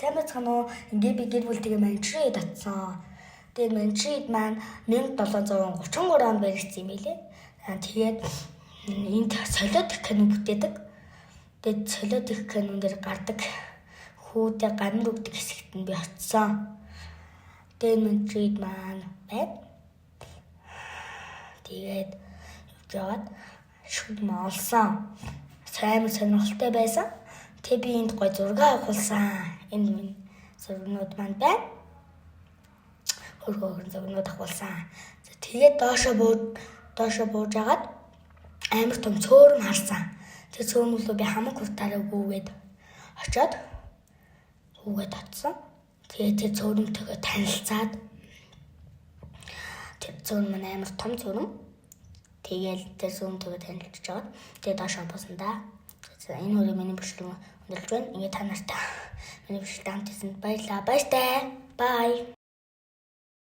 Сайн бацхан уу. Ингээ би гэр бүлтэйгээ Мандрид атсан. Тэгээд Мандрид маань 1733 онд баригдсан юм билээ. Тэгээд энд солиод их кино бүтээдэг. Тэгээд солиод их кинон дээр гардаг хүүдээ гамир өгдөг хэсэгт нь би очсон. Тэгээд Мандрид маань байна. Тэгээд яваад шууд олсон. Сайн сонирхолтой байсан. Тэг би энд гой зураг авахулсан. Энд минь зургнууд маань байна. Хөргөөр зургнууд авахулсан. Тэгээд доошо бууж агаад амар том цөөрөм харсан. Тэр цөөрмөлөө би хамаг хурдаараа гүүгээд очоод гүүгээд атсан. Тэгээд тэр цөөрөмтэйгээ танилцаад тэр цөөрөм маань амар том цөөрөм. Тэгээл тэр цөөрөмтэйгээ танилцж агаад тэгээд доошо буусан да. Энэ хүрээ миний бичлэг өндөрлж байна. Ингээ та нартай миний бичлэгт хамт ирсэнд баярлалаа. Баяртай. Bye.